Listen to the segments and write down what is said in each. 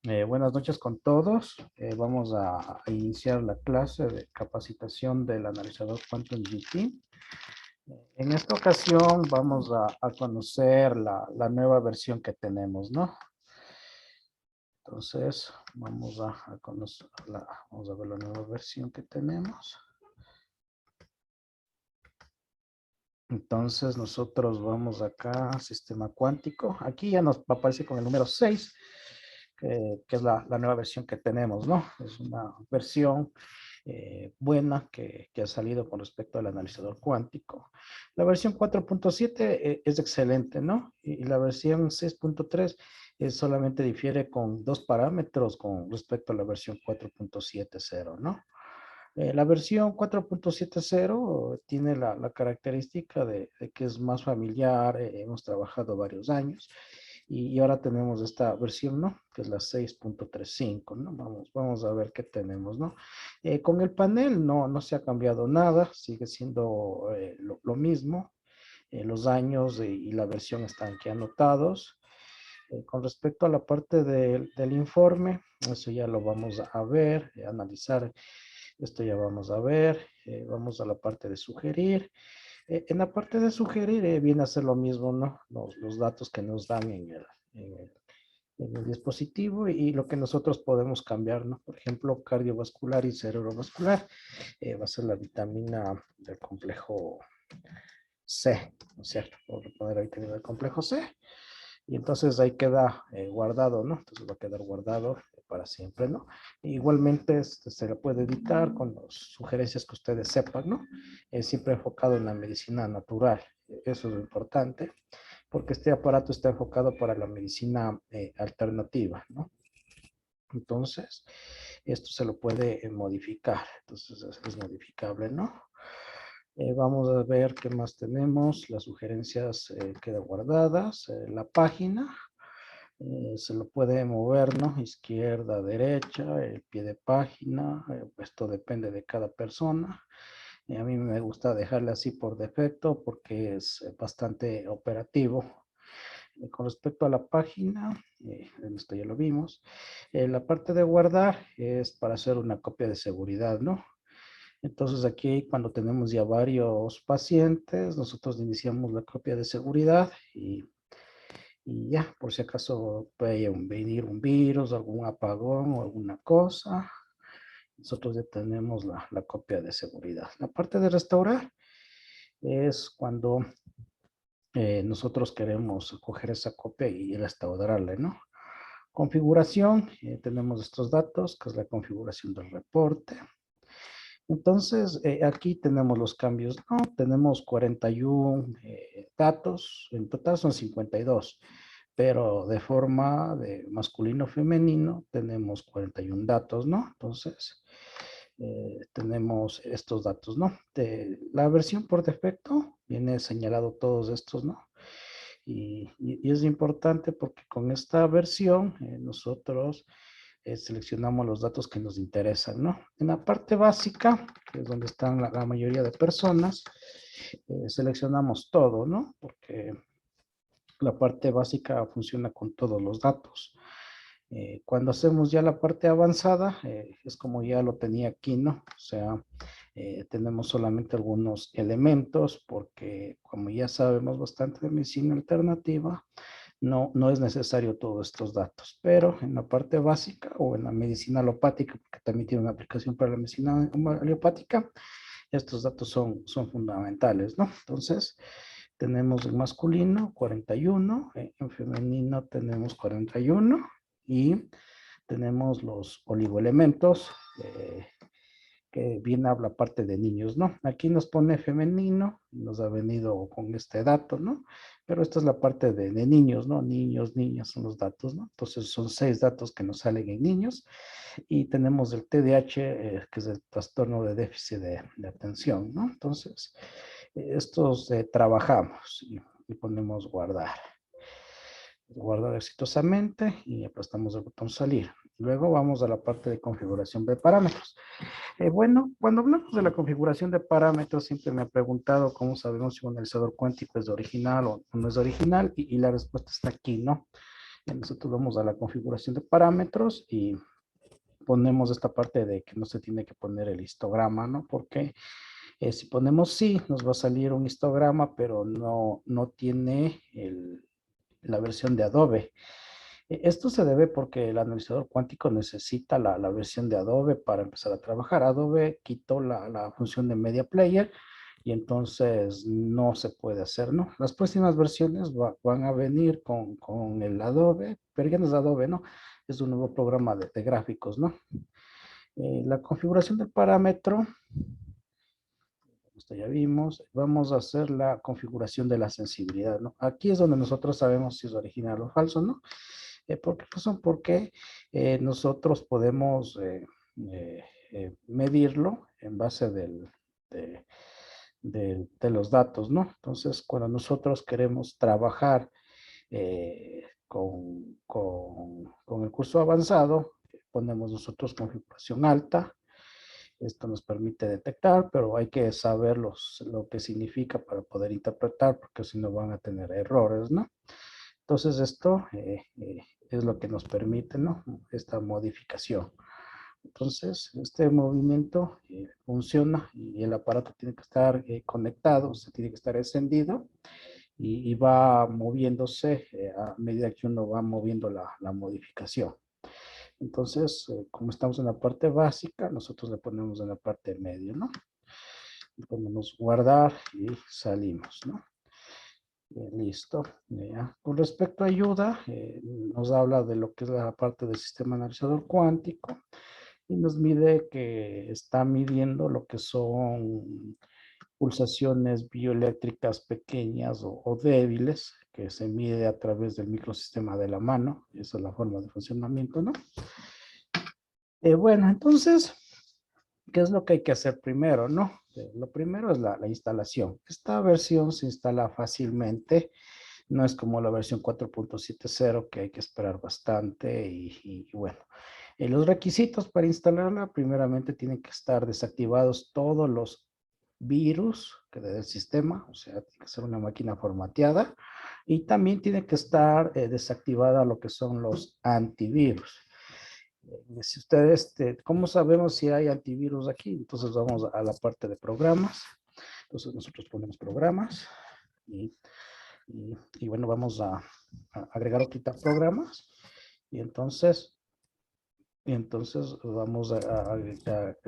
Buenas noches con todos. Vamos a iniciar la clase de capacitación del analizador Quantum GT. En esta ocasión vamos a conocer la nueva versión que tenemos, ¿no? Entonces, vamos a conocer vamos a ver la nueva versión que tenemos. Entonces, nosotros vamos acá, sistema cuántico. Aquí ya nos aparece con el número 6, que es la nueva versión que tenemos, ¿no? Es una versión buena que ha salido con respecto al analizador cuántico. La versión 4.7 es excelente, ¿no? Y la versión 6.3 solamente difiere con dos parámetros con respecto a la versión 4.70, ¿no? La versión 4.70 tiene la característica de que es más familiar, hemos trabajado varios años y ahora tenemos esta versión, ¿no? Que es la 6.35, ¿no? Vamos a ver qué tenemos, ¿no? Con el panel no se ha cambiado nada, sigue siendo lo mismo. Los años y la versión están aquí anotados. Con respecto a la parte del informe, eso ya lo vamos a ver, analizar. Esto ya vamos a ver. Vamos a la parte de sugerir. En la parte de sugerir viene a ser lo mismo, ¿no? Los datos que nos dan en el, en el dispositivo y lo que nosotros podemos cambiar, ¿no? Por ejemplo, cardiovascular y cerebrovascular va a ser la vitamina del complejo C, ¿no es cierto? Vamos a poner la vitamina del complejo C. Y entonces ahí queda guardado, ¿no? Entonces va a quedar guardado para siempre, ¿no? Igualmente se le puede editar con las sugerencias que ustedes sepan, ¿no? Siempre enfocado en la medicina natural. Eso es lo importante, porque este aparato está enfocado para la medicina alternativa, ¿no? Entonces, esto se lo puede modificar. Entonces, es modificable, ¿no? Vamos a ver qué más tenemos. Las sugerencias quedan guardadas. La página se lo puede mover, ¿no? Izquierda, derecha, el pie de página. Esto depende de cada persona. A mí me gusta dejarle así por defecto porque es bastante operativo. Con respecto a la página, esto ya lo vimos. La parte de guardar es para hacer una copia de seguridad, ¿no? Entonces aquí cuando tenemos ya varios pacientes, nosotros iniciamos la copia de seguridad y ya, por si acaso puede venir un virus, algún apagón o alguna cosa, nosotros ya tenemos la copia de seguridad. La parte de restaurar es cuando nosotros queremos coger esa copia y restaurarla, ¿no? Configuración, tenemos estos datos, que es la configuración del reporte. Entonces, aquí tenemos los cambios, ¿no? Tenemos 41 datos, en total son 52, pero de forma de masculino-femenino tenemos 41 datos, ¿no? Entonces, tenemos estos datos, ¿no? La versión por defecto viene señalado todos estos, ¿no? Y es importante porque con esta versión nosotros seleccionamos los datos que nos interesan, ¿no? En la parte básica, que es donde están la mayoría de personas, seleccionamos todo, ¿no? Porque la parte básica funciona con todos los datos. Cuando hacemos ya la parte avanzada, es como ya lo tenía aquí, ¿no? O sea, tenemos solamente algunos elementos porque como ya sabemos bastante de medicina alternativa, no es necesario todos estos datos, pero en la parte básica o en la medicina alopática, porque también tiene una aplicación para la medicina alopática, estos datos son fundamentales, ¿no? Entonces, tenemos en masculino 41, en femenino tenemos 41 y tenemos los oligoelementos que viene a la parte de niños, ¿no? Aquí nos pone femenino, nos ha venido con este dato, ¿no? Pero esta es la parte de niños, ¿no? Niños, niñas son los datos, ¿no? Entonces son 6 datos que nos salen en niños y tenemos el TDAH, que es el trastorno de déficit de atención, ¿no? Entonces, estos trabajamos y ponemos guardar. Guardar exitosamente y aplastamos el botón salir. Luego vamos a la parte de configuración de parámetros. Bueno, cuando hablamos de la configuración de parámetros, siempre me ha preguntado cómo sabemos si un analizador cuántico es original o no es original y la respuesta está aquí, ¿no? Nosotros vamos a la configuración de parámetros y ponemos esta parte de que no se tiene que poner el histograma, ¿no? Porque si ponemos sí, nos va a salir un histograma, pero no tiene la versión de Adobe. Esto se debe porque el analizador cuántico necesita la versión de Adobe para empezar a trabajar. Adobe quitó la función de Media Player y entonces no se puede hacer, ¿no? Las próximas versiones van a venir con el Adobe, pero ya no es Adobe, ¿no? Es un nuevo programa de gráficos, ¿no? La configuración del parámetro, esto ya vimos. Vamos a hacer la configuración de la sensibilidad, ¿no? Aquí es donde nosotros sabemos si es original o falso, ¿no? ¿Por qué razón? Porque nosotros podemos medirlo en base de los datos, ¿no? Entonces, cuando nosotros queremos trabajar con el curso avanzado, ponemos nosotros configuración alta. Esto nos permite detectar, pero hay que saber lo que significa para poder interpretar, porque si no van a tener errores, ¿no? Entonces esto es lo que nos permite, ¿no? Esta modificación. Entonces, este movimiento funciona y el aparato tiene que estar conectado, se tiene que estar encendido y va moviéndose a medida que uno va moviendo la modificación. Entonces, como estamos en la parte básica, nosotros le ponemos en la parte medio, ¿no? Le ponemos guardar y salimos, ¿no? Listo. Ya. Con respecto a ayuda, nos habla de lo que es la parte del sistema analizador cuántico y nos mide que está midiendo lo que son pulsaciones bioeléctricas pequeñas o débiles que se mide a través del microsistema de la mano. Esa es la forma de funcionamiento, ¿no? Bueno, entonces, ¿qué es lo que hay que hacer primero, no? Lo primero es la instalación. Esta versión se instala fácilmente. No es como la versión 4.70 que hay que esperar bastante y bueno. Los requisitos para instalarla, primeramente tienen que estar desactivados todos los virus que del sistema, o sea, tiene que ser una máquina formateada y también tiene que estar desactivada lo que son los antivirus. Si ustedes, ¿cómo sabemos si hay antivirus aquí? Entonces vamos a la parte de programas. Entonces nosotros ponemos programas y bueno, vamos a agregar o quitar programas. Y entonces vamos a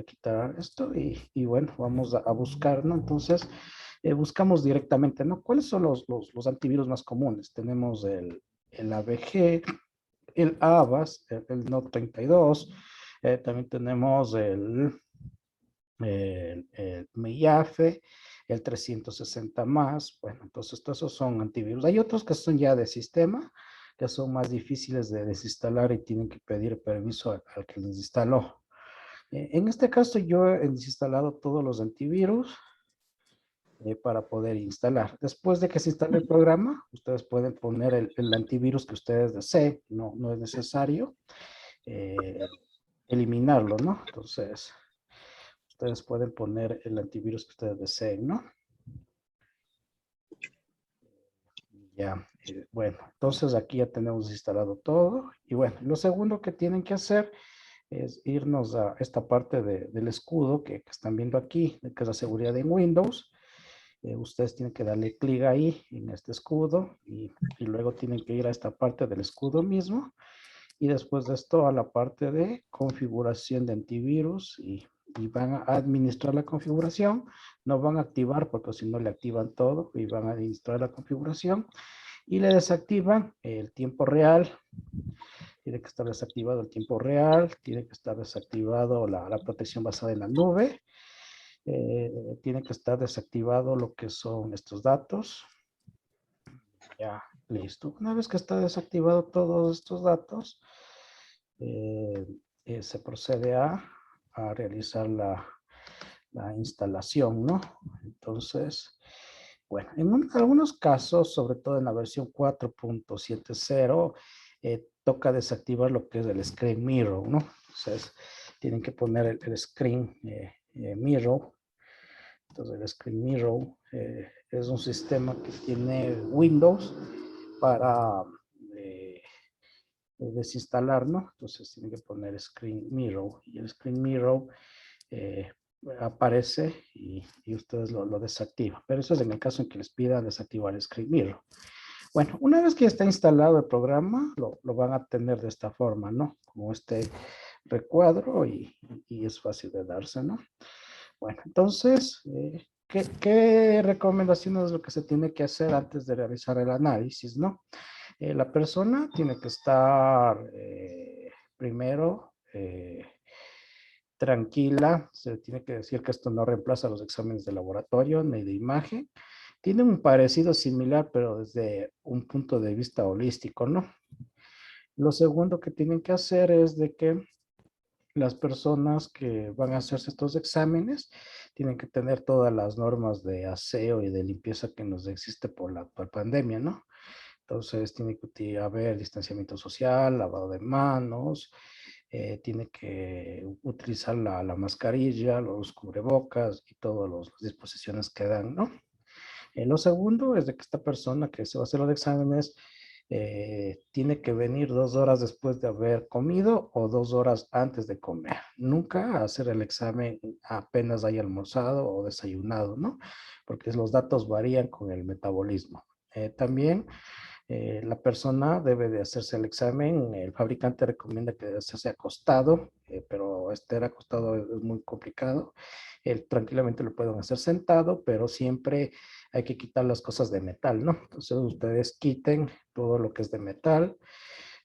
quitar esto y bueno, vamos a buscar, ¿no? Entonces buscamos directamente, ¿no? ¿Cuáles son los antivirus más comunes? Tenemos el AVG, el AVAS, el NOT 32, también tenemos el MIAFE, el 360 más, bueno, entonces todos esos son antivirus. Hay otros que son ya de sistema, que son más difíciles de desinstalar y tienen que pedir permiso al que les instaló. En este caso yo he desinstalado todos los antivirus para poder instalar. Después de que se instale el programa, ustedes pueden poner el antivirus que ustedes deseen, no es necesario eliminarlo, ¿no? Entonces, ustedes pueden poner el antivirus que ustedes deseen, ¿no? Ya, bueno, entonces aquí ya tenemos instalado todo. Y bueno, lo segundo que tienen que hacer es irnos a esta parte del escudo que están viendo aquí, que es la seguridad en Windows. Ustedes tienen que darle clic ahí en este escudo y luego tienen que ir a esta parte del escudo mismo y después de esto a la parte de configuración de antivirus y van a administrar la configuración. No van a activar porque si no le activan todo y van a administrar la configuración y le desactivan el tiempo real. Tiene que estar desactivado el tiempo real, tiene que estar desactivado la protección basada en la nube, tiene que estar desactivado lo que son estos datos. Ya, listo. Una vez que está desactivado todos estos datos, se procede a realizar la instalación, ¿no? Entonces, bueno, en algunos casos, sobre todo en la versión 4.70, toca desactivar lo que es el Screen Mirror, ¿no? Entonces, tienen que poner el Screen Mirror. Entonces, el Screen Mirror es un sistema que tiene Windows para desinstalar, ¿no? Entonces tiene que poner Screen Mirror y el Screen Mirror eh, aparece y ustedes lo desactivan. Pero eso es en el caso en que les pida desactivar el Screen Mirror. Bueno, una vez que está instalado el programa, lo van a tener de esta forma, ¿no? Como este recuadro y es fácil de darse, ¿no? Bueno, entonces, ¿qué recomendaciones es lo que se tiene que hacer antes de realizar el análisis, ¿no? La persona tiene que estar primero tranquila, se tiene que decir que esto no reemplaza los exámenes de laboratorio ni de imagen. Tiene un parecido similar, pero desde un punto de vista holístico, ¿no? Lo segundo que tienen que hacer es de que las personas que van a hacerse estos exámenes tienen que tener todas las normas de aseo y de limpieza que nos existe por la actual pandemia, ¿no? Entonces tiene que haber distanciamiento social, lavado de manos, tiene que utilizar la mascarilla, los cubrebocas y todas las disposiciones que dan, ¿no? Lo segundo es de que esta persona que se va a hacer los exámenes tiene que venir 2 horas después de haber comido o 2 horas antes de comer. Nunca hacer el examen apenas haya almorzado o desayunado, ¿no? Porque los datos varían con el metabolismo. También la persona debe de hacerse el examen. El fabricante recomienda que debe hacerse acostado, pero estar acostado es muy complicado. Tranquilamente lo pueden hacer sentado, pero siempre hay que quitar las cosas de metal, ¿no? Entonces ustedes quiten todo lo que es de metal,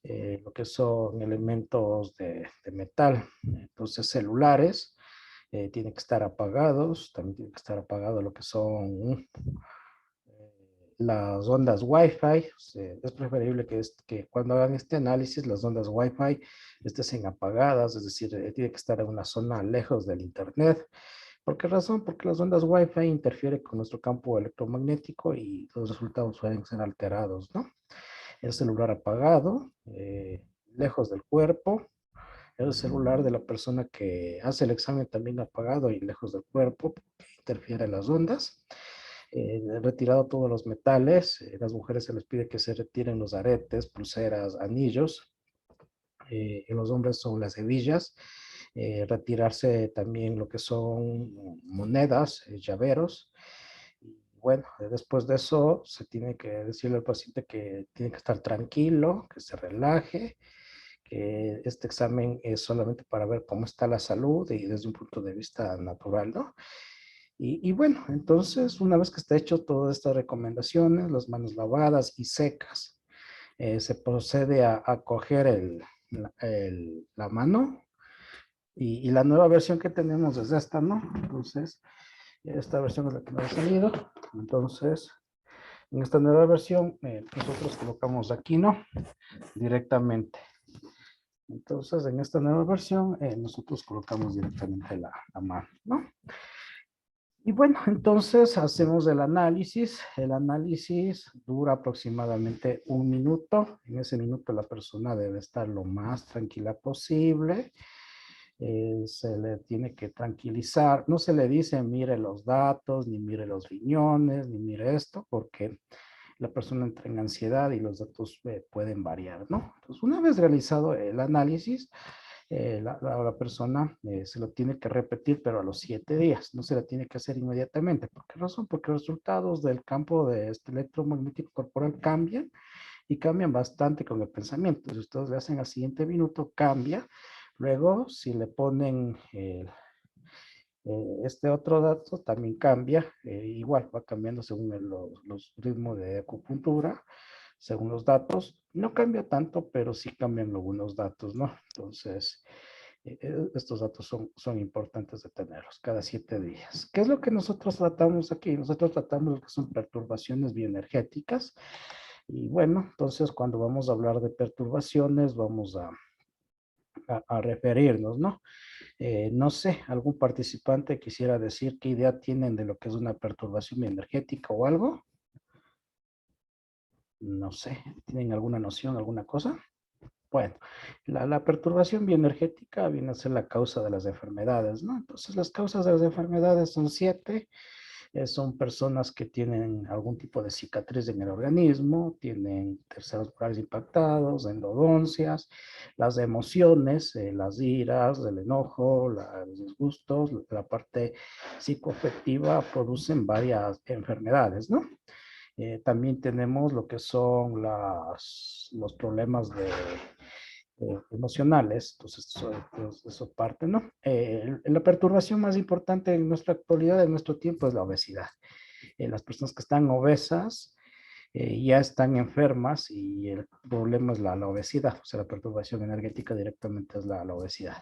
lo que son elementos de metal. Entonces celulares tienen que estar apagados, también tiene que estar apagado lo que son las ondas Wi-Fi. Es preferible que cuando hagan este análisis las ondas Wi-Fi estén apagadas, es decir, tiene que estar en una zona lejos del Internet. ¿Por qué razón? Porque las ondas Wi-Fi interfieren con nuestro campo electromagnético y los resultados pueden ser alterados, ¿no? El celular apagado, lejos del cuerpo. El celular de la persona que hace el examen también apagado y lejos del cuerpo, porque interfieren las ondas. Retirado todos los metales. Las mujeres se les pide que se retiren los aretes, pulseras, anillos. En los hombres son las hebillas. Retirarse también lo que son monedas, llaveros. Y bueno, después de eso se tiene que decirle al paciente que tiene que estar tranquilo, que se relaje, que este examen es solamente para ver cómo está la salud y desde un punto de vista natural, ¿no? Y bueno, entonces, una vez que está hecho todas estas recomendaciones, las manos lavadas y secas, se procede a coger la mano y la nueva versión que tenemos es esta, ¿no? Entonces, esta versión es la que nos ha salido. Entonces, en esta nueva versión, nosotros colocamos aquí, ¿no? Directamente. Entonces, en esta nueva versión, nosotros colocamos directamente la mano, ¿no? Y bueno, entonces hacemos el análisis. El análisis dura aproximadamente 1 minuto. En ese minuto la persona debe estar lo más tranquila posible. Se le tiene que tranquilizar. No se le dice mire los datos, ni mire los riñones, ni mire esto, porque la persona entra en ansiedad y los datos pueden variar, ¿no? Entonces, una vez realizado el análisis, la persona se lo tiene que repetir, pero a los 7 días, no se la tiene que hacer inmediatamente. ¿Por qué razón? Porque los resultados del campo de este electromagnético corporal cambian y cambian bastante con el pensamiento. Si ustedes le hacen al siguiente minuto, cambia. Luego, si le ponen este otro dato, también cambia. Igual va cambiando según los ritmos de acupuntura, según los datos. No cambia tanto, pero sí cambian algunos datos, ¿no? Entonces, estos datos son importantes de tenerlos cada 7 días. ¿Qué es lo que nosotros tratamos aquí? Nosotros tratamos lo que son perturbaciones bioenergéticas. Y bueno, entonces cuando vamos a hablar de perturbaciones, vamos a referirnos, ¿no? No sé, algún participante quisiera decir qué idea tienen de lo que es una perturbación bioenergética o algo. No sé, ¿tienen alguna noción, alguna cosa? Bueno, la perturbación bioenergética viene a ser la causa de las enfermedades, ¿no? Entonces, las causas de las enfermedades son 7. Son personas que tienen algún tipo de cicatriz en el organismo, tienen terceros polares impactados, endodoncias, las emociones, las iras, el enojo, los disgustos, la parte psicoafectiva producen varias enfermedades, ¿no? También tenemos lo que son los problemas emocionales, entonces eso parte, ¿no? La perturbación más importante en nuestra actualidad, en nuestro tiempo, es la obesidad. Las personas que están obesas ya están enfermas y el problema es la obesidad, o sea, la perturbación energética directamente es la obesidad.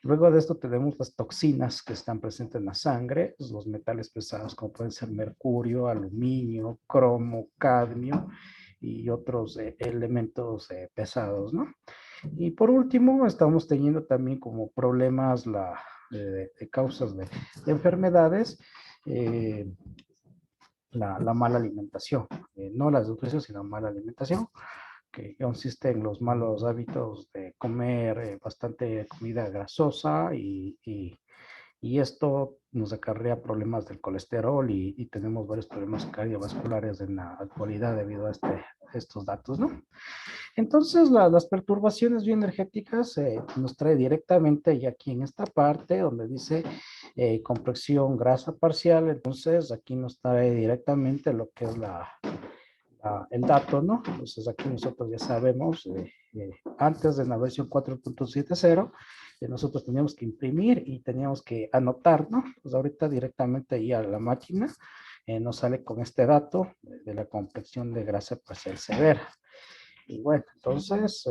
Luego de esto tenemos las toxinas que están presentes en la sangre, los metales pesados como pueden ser mercurio, aluminio, cromo, cadmio y otros elementos pesados, ¿no? Y por último, estamos teniendo también como problemas de causas de enfermedades, eh, la mala alimentación, no la desnutrición, sino mala alimentación, que consiste en los malos hábitos de comer bastante comida grasosa y esto nos acarrea problemas del colesterol y tenemos varios problemas cardiovasculares en la actualidad debido a estos datos, ¿no? Entonces, las perturbaciones bioenergéticas nos trae directamente y aquí en esta parte donde dice complexión grasa parcial, entonces aquí nos trae directamente lo que es el dato, ¿no? Entonces aquí nosotros ya sabemos, antes de la versión 4.70, nosotros teníamos que imprimir y teníamos que anotar, ¿no? Pues ahorita directamente ahí a la máquina nos sale con este dato de la complexión de grasa parcial severa. Y bueno, entonces,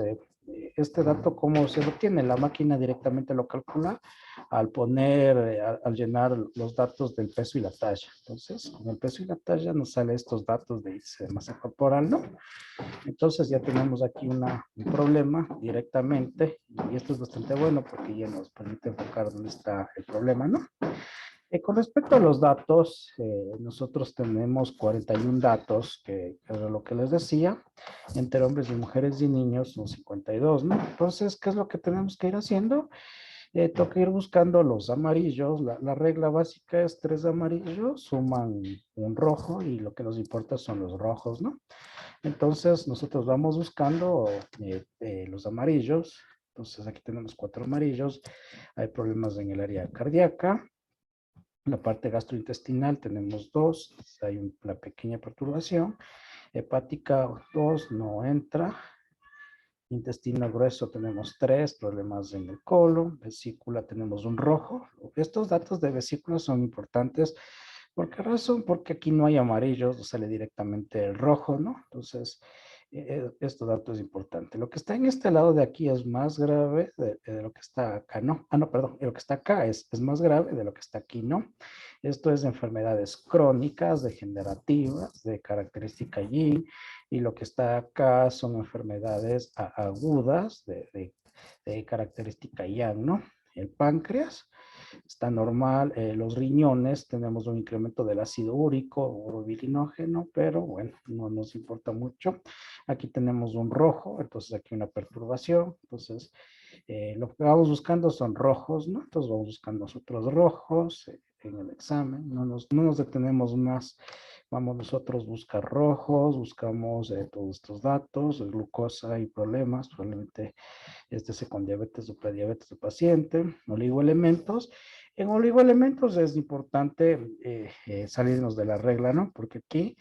este dato, ¿cómo se obtiene? La máquina directamente lo calcula al poner, al llenar los datos del peso y la talla. Entonces, con el peso y la talla nos sale estos datos de índice de masa corporal, ¿no? Entonces ya tenemos aquí un problema directamente y esto es bastante bueno porque ya nos permite enfocar dónde está el problema, ¿no? Con respecto a los datos, nosotros tenemos 41 datos, que era lo que les decía, entre hombres y mujeres y niños son 52, ¿no? Entonces, ¿qué es lo que tenemos que ir haciendo? Toca ir buscando los amarillos. La regla básica es 3 amarillos, suman un rojo y lo que nos importa son los rojos, ¿no? Entonces, nosotros vamos buscando los amarillos. Entonces, aquí tenemos 4 amarillos. Hay problemas en el área cardíaca. La parte gastrointestinal tenemos 2, hay una pequeña perturbación. Hepática 2 no entra. Intestino grueso tenemos 3 problemas en el colon. Vesícula tenemos un rojo. Estos datos de vesícula son importantes. ¿Por qué razón? Porque aquí no hay amarillos, sale directamente el rojo, ¿no? Entonces, este dato es importante. Lo que está en este lado de aquí es más grave de lo que está acá, ¿no? Ah, no, perdón, lo que está acá es más grave de lo que está aquí, ¿no? Esto es de enfermedades crónicas, degenerativas, de característica yin, y lo que está acá son enfermedades agudas de característica yang, ¿no? El páncreas está normal, los riñones, tenemos un incremento del ácido úrico o bilinógeno, pero bueno, no nos importa mucho. Aquí tenemos un rojo, entonces aquí una perturbación, entonces lo que vamos buscando son rojos, ¿no? Entonces vamos buscando nosotros rojos en el examen, no nos detenemos más, vamos nosotros a buscar rojos, buscamos todos estos datos, glucosa y problemas, probablemente sea con diabetes o prediabetes del paciente, oligoelementos. En oligoelementos es importante salirnos de la regla, ¿no? Porque aquí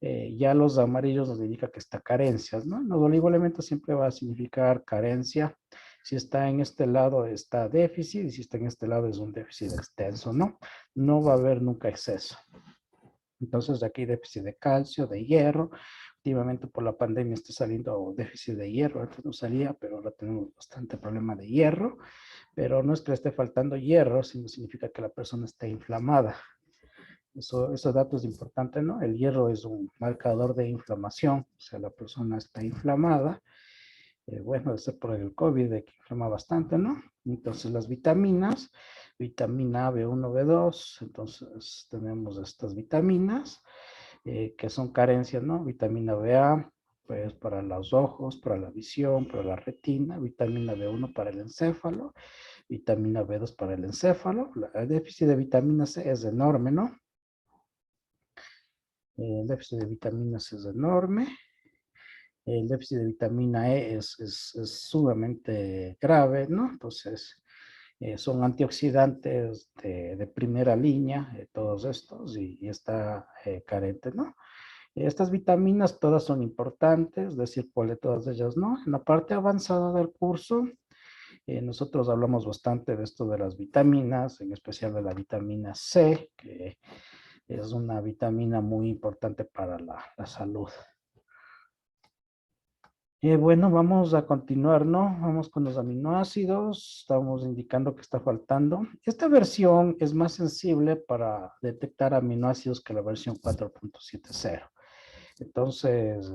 ya los amarillos nos indica que está carencias, ¿no? Los oligoelementos siempre va a significar carencia. Si está en este lado está déficit y si está en este lado es un déficit extenso, ¿no? No va a haber nunca exceso. Entonces aquí déficit de calcio, de hierro. Últimamente por la pandemia está saliendo déficit de hierro. Antes no salía, pero ahora tenemos bastante problema de hierro. Pero no es que le esté faltando hierro, sino significa que la persona está inflamada. Ese dato es importante, ¿no? El hierro es un marcador de inflamación, o sea, la persona está inflamada. Bueno, debe ser por el COVID, de que inflama bastante, ¿no? Entonces, las vitaminas, vitamina A, B1, B2, entonces tenemos estas vitaminas que son carencias, ¿no? Vitamina BA, pues para los ojos, para la visión, para la retina, vitamina B1 para el encéfalo, vitamina B2 para el encéfalo. El déficit de vitamina C es enorme, ¿no? El déficit de vitaminas es enorme. El déficit de vitamina E es sumamente grave, ¿no? Entonces, son antioxidantes de primera línea, todos estos, y está carente, ¿no? Estas vitaminas todas son importantes, es decir, por todas ellas, ¿no? En la parte avanzada del curso, nosotros hablamos bastante de esto de las vitaminas, en especial de la vitamina C, que es una vitamina muy importante para la salud. Bueno, vamos a continuar, ¿no? Vamos con los aminoácidos. Estamos indicando que está faltando. Esta versión es más sensible para detectar aminoácidos que la versión 4.70. Entonces,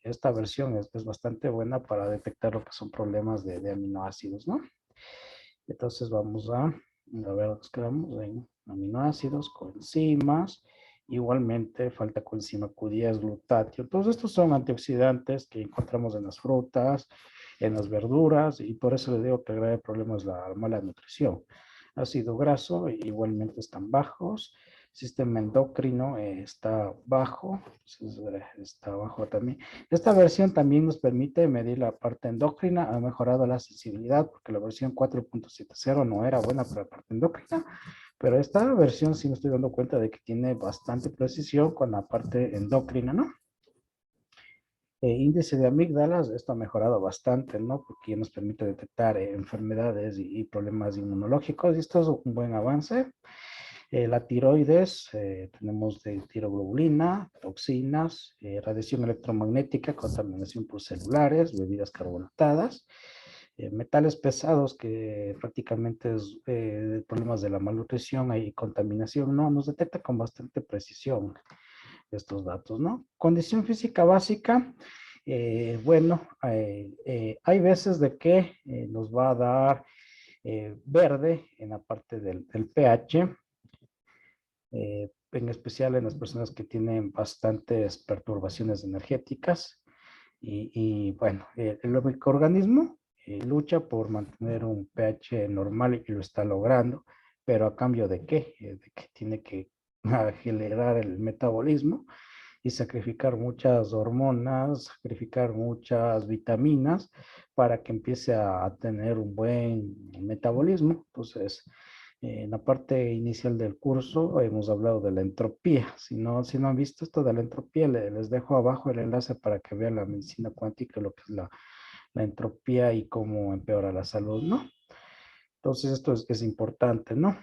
esta versión es bastante buena para detectar lo que son problemas de aminoácidos, ¿no? Entonces vamos a ver, nos quedamos en aminoácidos, coenzimas. Igualmente falta coenzima Q10, glutatio. Todos estos son antioxidantes que encontramos en las frutas, en las verduras, y por eso les digo que el grave problema es la mala nutrición. Ácido graso igualmente están bajos. Sistema endocrino está bajo, está bajo también. Esta versión también nos permite medir la parte endocrina, ha mejorado la sensibilidad porque la versión 4.70 no era buena para la parte endocrina, pero esta versión sí me estoy dando cuenta de que tiene bastante precisión con la parte endocrina, ¿no? Índice de amígdalas, esto ha mejorado bastante, ¿no? Porque nos permite detectar enfermedades y problemas inmunológicos, y esto es un buen avance. La tiroides, tenemos de tiroglobulina, toxinas, radiación electromagnética, contaminación por celulares, bebidas carbonatadas, metales pesados que prácticamente es problemas de la malnutrición y contaminación, ¿no? Nos detecta con bastante precisión estos datos, ¿no? Condición física básica, bueno, hay veces de que nos va a dar verde en la parte del pH, en especial en las personas que tienen bastantes perturbaciones energéticas. Bueno, el microorganismo lucha por mantener un pH normal y lo está logrando, pero ¿a cambio de qué? De que tiene que acelerar el metabolismo y sacrificar muchas hormonas, sacrificar muchas vitaminas para que empiece a tener un buen metabolismo. Entonces, en la parte inicial del curso hemos hablado de la entropía. Si no han visto esto de la entropía, les dejo abajo el enlace para que vean la medicina cuántica, lo que es la entropía y cómo empeora la salud, ¿no? Entonces, esto es importante, ¿no?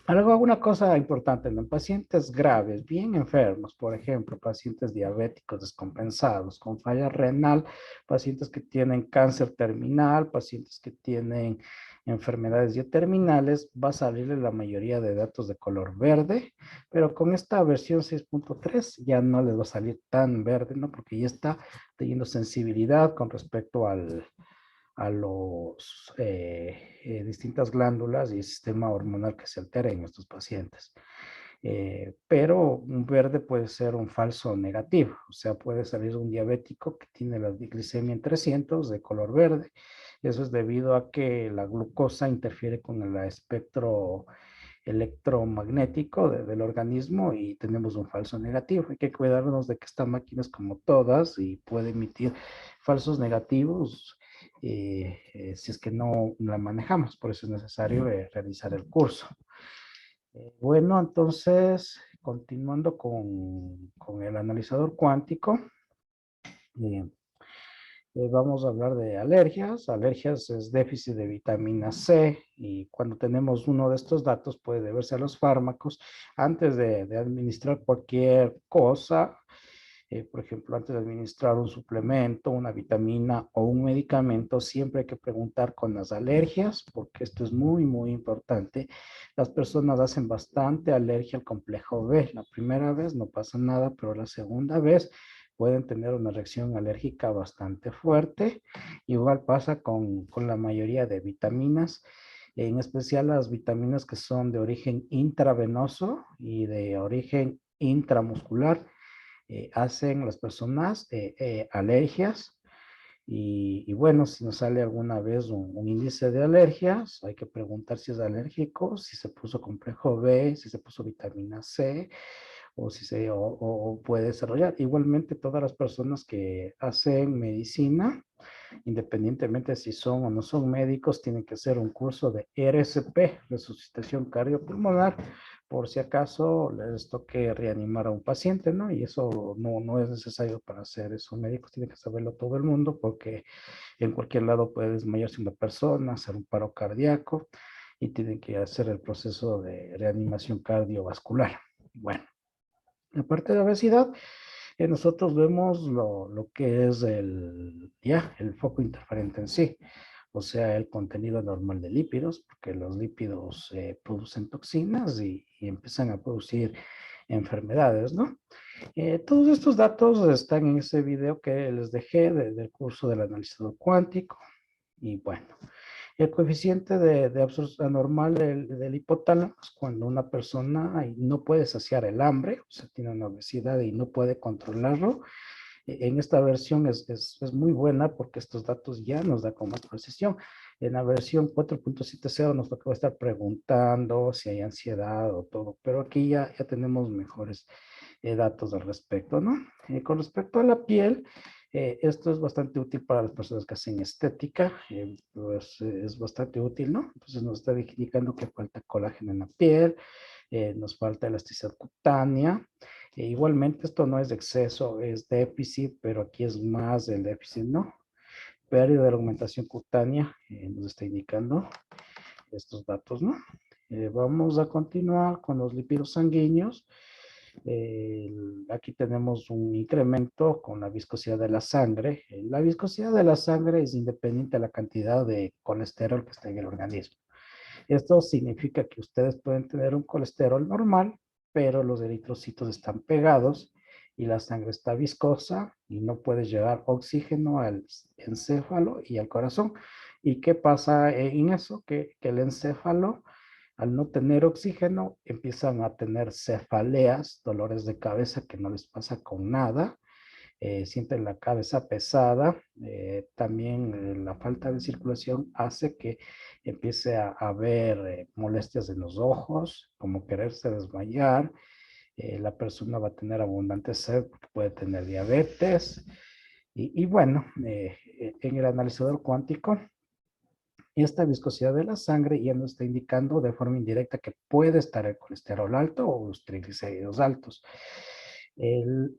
Alguna cosa importante, ¿no? En pacientes graves, bien enfermos, por ejemplo, pacientes diabéticos descompensados, con falla renal, pacientes que tienen cáncer terminal, pacientes que tienen enfermedades ya terminales, va a salirle la mayoría de datos de color verde, pero con esta versión 6.3 ya no les va a salir tan verde, ¿no? Porque ya está teniendo sensibilidad con respecto a los distintas glándulas y el sistema hormonal que se altera en estos pacientes. Pero un verde puede ser un falso negativo, o sea, puede salir un diabético que tiene la glicemia en 300 de color verde. Eso es debido a que la glucosa interfiere con el espectro electromagnético del organismo y tenemos un falso negativo. Hay que cuidarnos de que esta máquina es como todas y puede emitir falsos negativos si es que no la manejamos. Por eso es necesario realizar el curso. Bueno, entonces, continuando con el analizador cuántico, eh, vamos a hablar de alergias. Alergias es déficit de vitamina C, y cuando tenemos uno de estos datos puede deberse a los fármacos. Antes de administrar cualquier cosa, por ejemplo, antes de administrar un suplemento, una vitamina o un medicamento, siempre hay que preguntar con las alergias, porque esto es muy, muy importante. Las personas hacen bastante alergia al complejo B. La primera vez no pasa nada, pero la segunda vez pueden tener una reacción alérgica bastante fuerte. Igual pasa con la mayoría de vitaminas, en especial las vitaminas que son de origen intravenoso y de origen intramuscular. Hacen las personas alergias. Bueno, si nos sale alguna vez un índice de alergias, hay que preguntar si es alérgico, si se puso complejo B, si se puso vitamina C, o si se o puede desarrollar. Igualmente, todas las personas que hacen medicina, independientemente si son o no son médicos, tienen que hacer un curso de RSP, resucitación cardiopulmonar, por si acaso les toque reanimar a un paciente, ¿no? Y eso no es necesario para hacer eso. Médicos tienen que saberlo todo el mundo porque en cualquier lado puede desmayarse una persona, hacer un paro cardíaco y tienen que hacer el proceso de reanimación cardiovascular. Bueno, aparte de la obesidad, nosotros vemos lo que es el foco interferente en sí, o sea, el contenido normal de lípidos, porque los lípidos producen toxinas y empiezan a producir enfermedades, ¿no? Todos estos datos están en ese video que les dejé del curso del analizador cuántico. Y bueno, el coeficiente de absorción anormal del hipotálamo es cuando una persona no puede saciar el hambre, o sea, tiene una obesidad y no puede controlarlo. En esta versión es muy buena porque estos datos ya nos da con más precisión. En la versión 4.70 nos toca estar preguntando si hay ansiedad o todo, pero aquí ya tenemos mejores datos al respecto, ¿no? Con respecto a la piel, esto es bastante útil para las personas que hacen estética, pues es bastante útil, ¿no? Entonces nos está indicando que falta colágeno en la piel, nos falta elasticidad cutánea. Igualmente esto no es de exceso, es déficit, pero aquí es más el déficit, ¿no? Pérdida de la augmentación cutánea, nos está indicando estos datos, ¿no? Vamos a continuar con los lípidos sanguíneos. Aquí tenemos un incremento con la viscosidad de la sangre. La viscosidad de la sangre es independiente de la cantidad de colesterol que está en el organismo. Esto significa que ustedes pueden tener un colesterol normal, pero los eritrocitos están pegados y la sangre está viscosa y no puede llegar oxígeno al encéfalo y al corazón. ¿Y qué pasa en eso? Que el encéfalo, al no tener oxígeno, empiezan a tener cefaleas, dolores de cabeza que no les pasa con nada, sienten la cabeza pesada, también la falta de circulación hace que empiece a haber molestias en los ojos, como quererse desmayar, la persona va a tener abundante sed porque puede tener diabetes, y bueno, en el analizador cuántico, esta viscosidad de la sangre ya nos está indicando de forma indirecta que puede estar el colesterol alto o los triglicéridos altos.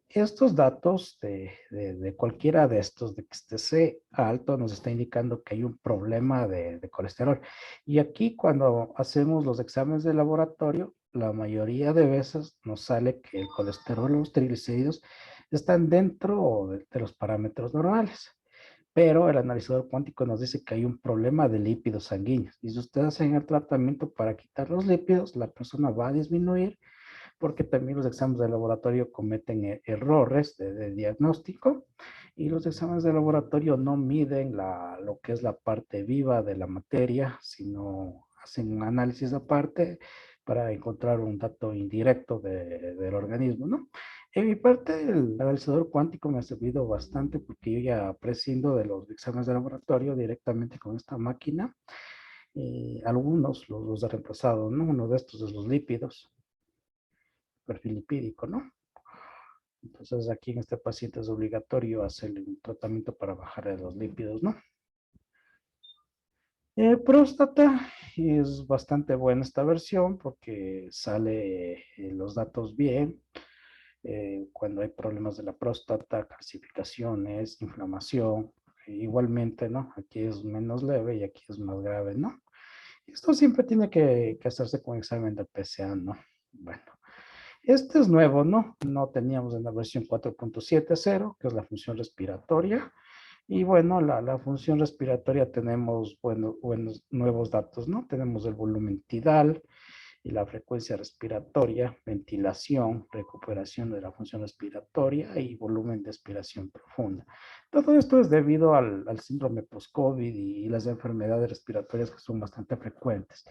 Estos datos de cualquiera de estos, de que esté alto, nos está indicando que hay un problema de colesterol. Y aquí cuando hacemos los exámenes de laboratorio, la mayoría de veces nos sale que el colesterol o los triglicéridos están dentro de los parámetros normales, pero el analizador cuántico nos dice que hay un problema de lípidos sanguíneos. Y si ustedes hacen el tratamiento para quitar los lípidos, la persona va a disminuir porque también los exámenes de laboratorio cometen errores de diagnóstico y los exámenes de laboratorio no miden lo que es la parte viva de la materia, sino hacen un análisis aparte para encontrar un dato indirecto del organismo, ¿no? En mi parte, el analizador cuántico me ha servido bastante porque yo ya prescindo de los exámenes de laboratorio directamente con esta máquina. Algunos los he reemplazado, ¿no? Uno de estos es los lípidos, perfil lipídico, ¿no? Entonces aquí en este paciente es obligatorio hacerle un tratamiento para bajar los lípidos, ¿no? Próstata es bastante buena esta versión porque sale los datos bien. Cuando hay problemas de la próstata, calcificaciones, inflamación, igualmente, ¿no? Aquí es menos leve y aquí es más grave, ¿no? Esto siempre tiene que hacerse con examen de PSA, ¿no? Bueno, este es nuevo, ¿no? No teníamos en la versión 4.70, que es la función respiratoria. Y bueno, la función respiratoria tenemos buenos nuevos datos, ¿no? Tenemos el volumen tidal y la frecuencia respiratoria, ventilación, recuperación de la función respiratoria y volumen de expiración profunda. Todo esto es debido al síndrome post-COVID y las enfermedades respiratorias que son bastante frecuentes.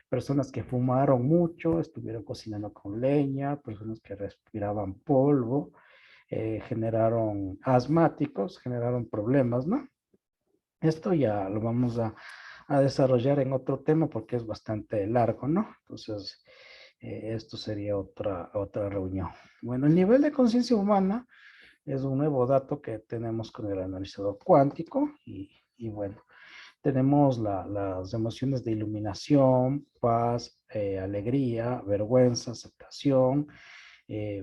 Personas que fumaron mucho, estuvieron cocinando con leña, personas que respiraban polvo, generaron asmáticos, generaron problemas, ¿no? Esto ya lo vamos a desarrollar en otro tema porque es bastante largo, ¿no? Entonces, Esto sería otra reunión. Bueno, el nivel de conciencia humana es un nuevo dato que tenemos con el analizador cuántico y bueno, tenemos las emociones de iluminación, paz, alegría, vergüenza, aceptación,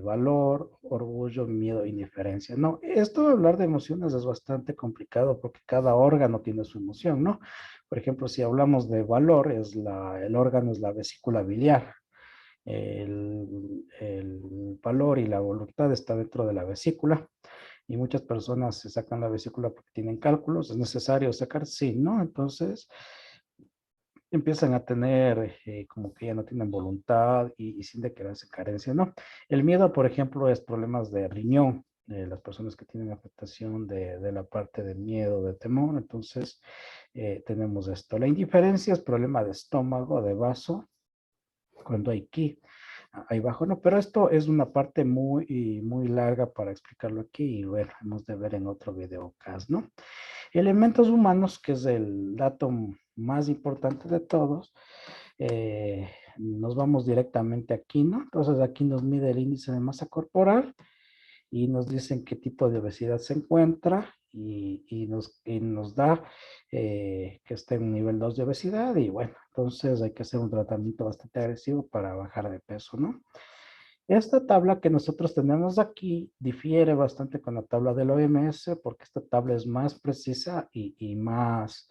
valor, orgullo, miedo, indiferencia. No, esto de hablar de emociones es bastante complicado porque cada órgano tiene su emoción, ¿no? Por ejemplo, si hablamos de valor, el órgano es la vesícula biliar. El valor y la voluntad está dentro de la vesícula y muchas personas se sacan la vesícula porque tienen cálculos, es necesario sacar, sí, ¿no? Entonces empiezan a tener como que ya no tienen voluntad y sienten que hacen carencia, ¿no? El miedo, por ejemplo, es problemas de riñón, las personas que tienen afectación de la parte de miedo, de temor, entonces tenemos esto. La indiferencia es problema de estómago, de vaso, cuando hay ki, ahí bajo, no, pero esto es una parte muy larga para explicarlo aquí y bueno, hemos de ver en otro videocast, ¿no? Elementos humanos, que es el dato más importante de todos, nos vamos directamente aquí, ¿no? Entonces aquí nos mide el índice de masa corporal y nos dicen qué tipo de obesidad se encuentra y nos da que esté en nivel 2 de obesidad y bueno, entonces hay que hacer un tratamiento bastante agresivo para bajar de peso, ¿no? Esta tabla que nosotros tenemos aquí difiere bastante con la tabla del OMS porque esta tabla es más precisa y más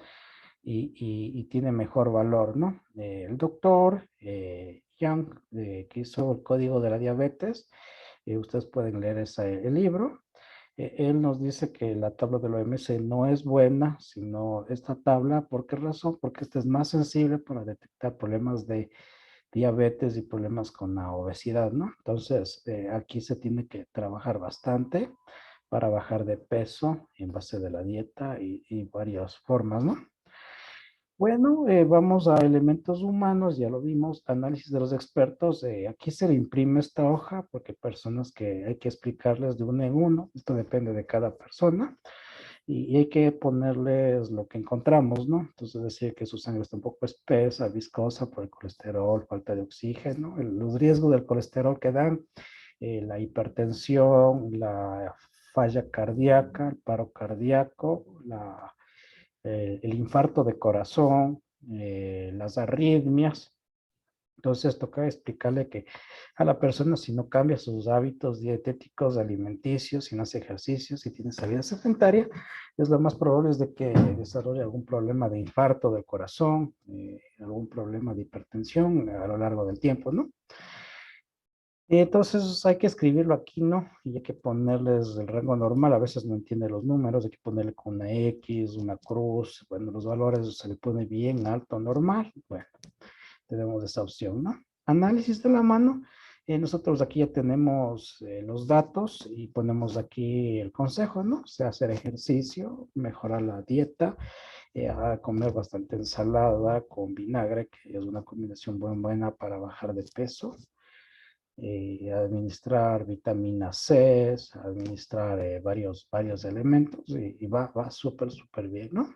y tiene mejor valor, ¿no? El doctor Young, que hizo el código de la diabetes, ustedes pueden leer el libro. Él nos dice que la tabla del OMS no es buena, sino esta tabla, ¿por qué razón? Porque esta es más sensible para detectar problemas de diabetes y problemas con la obesidad, ¿no? Entonces, aquí se tiene que trabajar bastante para bajar de peso en base de la dieta y varias formas, ¿no? Bueno, vamos a elementos humanos, ya lo vimos, análisis de los expertos. Aquí se le imprime esta hoja porque hay personas que hay que explicarles de uno en uno. Esto depende de cada persona y hay que ponerles lo que encontramos, ¿no? Entonces decir que su sangre está un poco espesa, viscosa por el colesterol, falta de oxígeno, los riesgos del colesterol que dan, la hipertensión, la falla cardíaca, el paro cardíaco, el infarto de corazón, las arritmias. Entonces toca explicarle que a la persona si no cambia sus hábitos dietéticos, alimenticios, si no hace ejercicio, si tiene esa vida sedentaria, es lo más probable es de que desarrolle algún problema de infarto del corazón, algún problema de hipertensión a lo largo del tiempo, ¿no? Entonces hay que escribirlo aquí, ¿no? Y hay que ponerles el rango normal. A veces no entiende los números, hay que ponerle con una X, una cruz. Bueno, los valores se le pone bien alto, normal. Bueno, tenemos esa opción, ¿no? Análisis de la mano. Nosotros aquí ya tenemos los datos y ponemos aquí el consejo, ¿no? O sea, hacer ejercicio, mejorar la dieta, a comer bastante ensalada con vinagre, que es una combinación buena para bajar de peso, administrar vitamina C, administrar varios elementos y va súper bien, ¿no?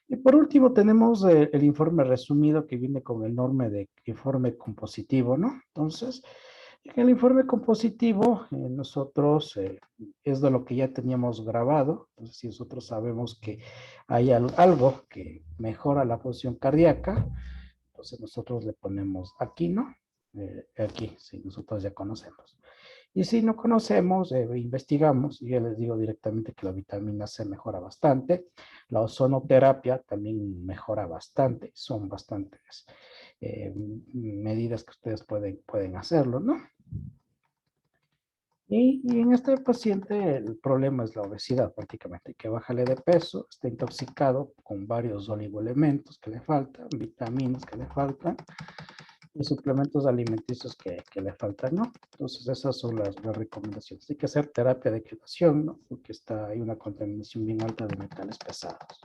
Y por último tenemos el informe resumido que viene con el norme de informe compositivo, ¿no? Entonces, en el informe compositivo, nosotros es de lo que ya teníamos grabado. Entonces, si nosotros sabemos que hay algo que mejora la función cardíaca, entonces nosotros le ponemos aquí, ¿no? Aquí, si nosotros ya conocemos. Y si no conocemos, investigamos, y ya les digo directamente que la vitamina C mejora bastante, la ozonoterapia también mejora bastante, son bastantes medidas que ustedes pueden hacerlo, ¿no? Y en este paciente el problema es la obesidad prácticamente, que bájale de peso, está intoxicado con varios oligoelementos que le faltan, vitaminas que le faltan, y suplementos alimenticios que le faltan, ¿no? Entonces esas son las recomendaciones. Hay que hacer terapia de quetación, ¿no? Porque hay una contaminación bien alta de metales pesados.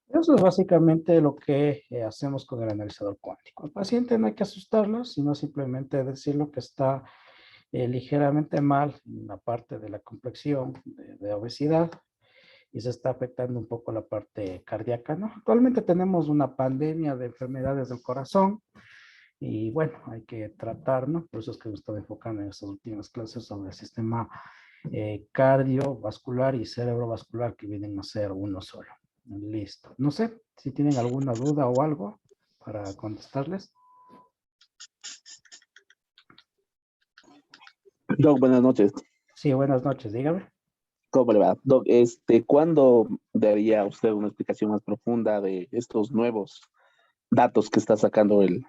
Eso es básicamente lo que hacemos con el analizador cuántico. Al paciente no hay que asustarlo, sino simplemente decirlo que está ligeramente mal en la parte de la complexión, de obesidad, y se está afectando un poco la parte cardíaca, ¿no? Actualmente tenemos una pandemia de enfermedades del corazón, Y bueno, hay que tratar, ¿no? Por eso es que me estoy enfocando en estas últimas clases sobre el sistema cardiovascular y cerebrovascular que vienen a ser uno solo. Listo. No sé si tienen alguna duda o algo para contestarles. Doc, buenas noches. Sí, buenas noches, dígame. ¿Cómo le va? Doc, ¿cuándo daría usted una explicación más profunda de estos nuevos datos que está sacando él?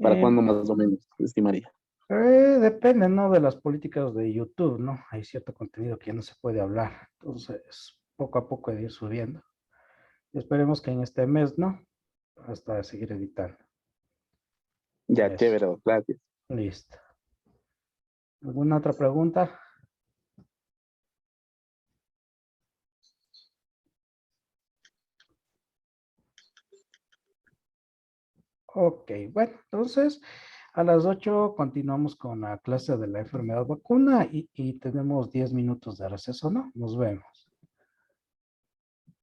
¿Para Eh, cuándo más o menos estimaría? Depende, ¿no? De las políticas de YouTube, ¿no? Hay cierto contenido que ya no se puede hablar. Entonces, poco a poco de ir subiendo. Y esperemos que en este mes, ¿no? Hasta seguir editando. Ya, Eso. chévere, Doc, gracias. Listo. ¿Alguna otra pregunta? Ok, bueno, entonces a las 8 continuamos con la clase de la enfermedad vacuna y tenemos 10 minutos de receso, ¿no? Nos vemos.